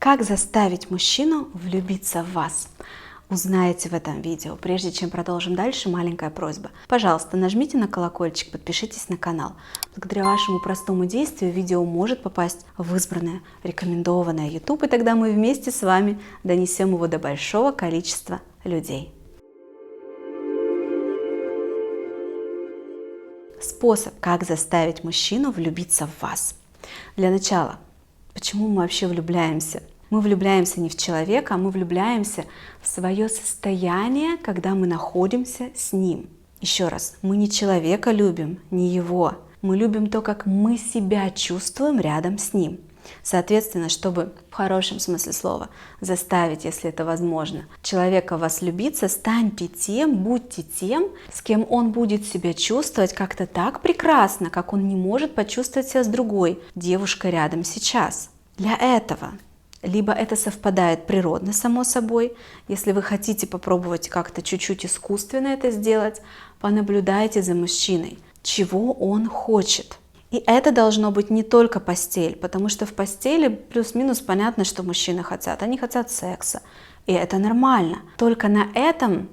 Как заставить мужчину влюбиться в вас? Узнаете в этом видео. Прежде чем продолжим дальше, маленькая просьба. Пожалуйста, нажмите на колокольчик, подпишитесь на канал. Благодаря вашему простому действию видео может попасть в избранное, рекомендованное YouTube, и тогда мы вместе с вами донесем его до большого количества людей. Способ, как заставить мужчину влюбиться в вас. Для начала, почему мы вообще влюбляемся? Мы влюбляемся не в человека, а мы влюбляемся в свое состояние, когда мы находимся с ним. Еще раз, мы не человека любим, не его. Мы любим то, как мы себя чувствуем рядом с ним. Соответственно, чтобы в хорошем смысле слова заставить, если это возможно, человека в вас влюбиться, станьте тем, будьте тем, с кем он будет себя чувствовать как-то так прекрасно, как он не может почувствовать себя с другой девушкой рядом сейчас. Для этого либо это совпадает природно, само собой. Если вы хотите попробовать как-то чуть-чуть искусственно это сделать, понаблюдайте за мужчиной, чего он хочет. И это должно быть не только постель, потому что в постели плюс-минус понятно, что мужчины хотят. Они хотят секса, и это нормально. Только на этом,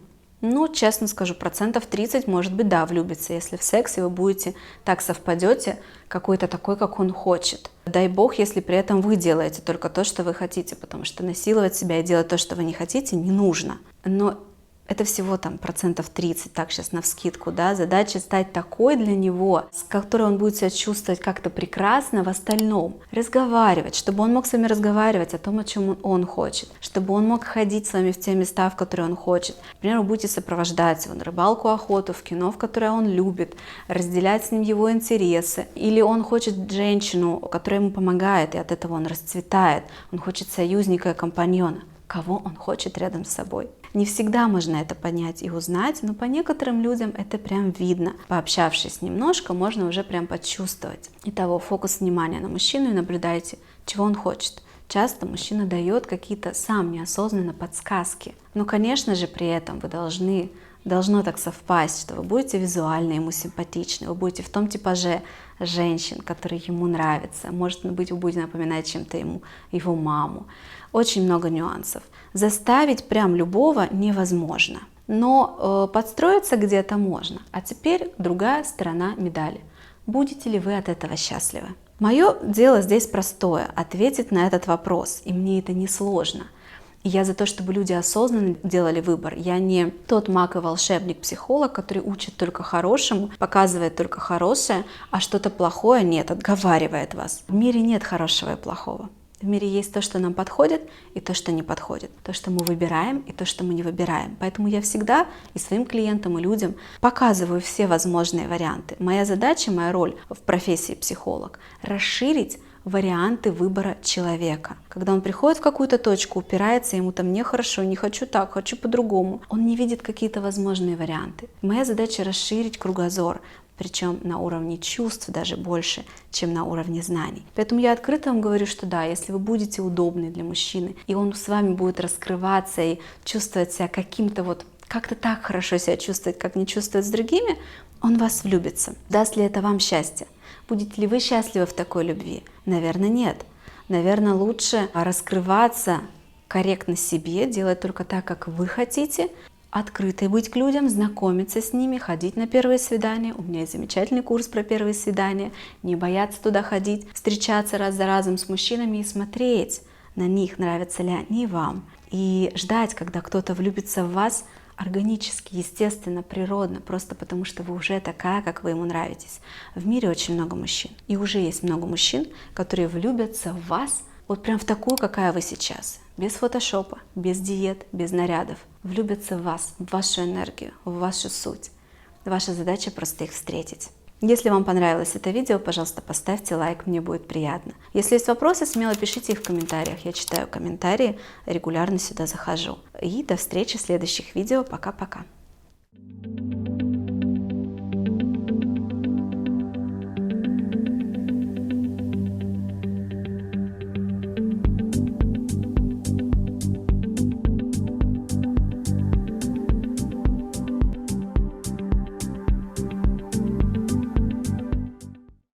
честно скажу, 30% может быть, да, влюбится, если в сексе вы будете так совпадете, какой-то такой, как он хочет. Дай бог, если при этом вы делаете только то, что вы хотите, потому что насиловать себя и делать то, что вы не хотите, не нужно. Но это всего там 30%, так сейчас навскидку, да, задача стать такой для него, с которой он будет себя чувствовать как-то прекрасно в остальном. Разговаривать, чтобы он мог с вами разговаривать о том, о чем он хочет, чтобы он мог ходить с вами в те места, в которые он хочет. Например, вы будете сопровождать его на рыбалку, охоту, в кино, в которое он любит, разделять с ним его интересы. Или он хочет женщину, которая ему помогает, и от этого он расцветает. Он хочет союзника и компаньона. Кого он хочет рядом с собой. Не всегда можно это понять и узнать, но по некоторым людям это прям видно. Пообщавшись немножко, можно уже прям почувствовать. Итого, фокус внимания на мужчину и наблюдайте, чего он хочет. Часто мужчина дает какие-то сам неосознанно подсказки. Но, конечно же, при этом вы должно так совпасть, что вы будете визуально ему симпатичны, вы будете в том типаже женщин, которые ему нравятся. Может быть, вы будете напоминать чем-то ему его маму. Очень много нюансов. Заставить прям любого невозможно, но подстроиться где-то можно. А теперь другая сторона медали. Будете ли вы от этого счастливы? Мое дело здесь простое – ответить на этот вопрос, и мне это не сложно. И я за то, чтобы люди осознанно делали выбор. Я не тот маг и волшебник-психолог, который учит только хорошему, показывает только хорошее, а что-то плохое нет, отговаривает вас. В мире нет хорошего и плохого. В мире есть то, что нам подходит, и то, что не подходит. То, что мы выбираем, и то, что мы не выбираем. Поэтому я всегда и своим клиентам, и людям показываю все возможные варианты. Моя задача, моя роль в профессии психолог – расширить варианты выбора человека. Когда он приходит в какую-то точку, упирается, ему там нехорошо, не хочу так, хочу по-другому, он не видит какие-то возможные варианты. Моя задача расширить кругозор, причем на уровне чувств даже больше, чем на уровне знаний. Поэтому я открыто вам говорю, что да, если вы будете удобны для мужчины, и он с вами будет раскрываться и чувствовать себя каким-то как-то так хорошо себя чувствовать, как не чувствует с другими, он в вас влюбится. Даст ли это вам счастье? Будете ли вы счастливы в такой любви? Наверное, нет. Наверное, лучше раскрываться корректно себе, делать только так, как вы хотите, открытой быть к людям, знакомиться с ними, ходить на первые свидания. У меня есть замечательный курс про первые свидания. Не бояться туда ходить, встречаться раз за разом с мужчинами и смотреть на них, нравятся ли они вам. И ждать, когда кто-то влюбится в вас органически, естественно, природно, просто потому что вы уже такая, как вы ему нравитесь. В мире очень много мужчин. И уже есть много мужчин, которые влюбятся в вас вот прям в такую, какая вы сейчас. Без фотошопа, без диет, без нарядов. Влюбятся в вас, в вашу энергию, в вашу суть. Ваша задача просто их встретить. Если вам понравилось это видео, пожалуйста, поставьте лайк, мне будет приятно. Если есть вопросы, смело пишите их в комментариях. Я читаю комментарии, регулярно сюда захожу. И до встречи в следующих видео. Пока-пока.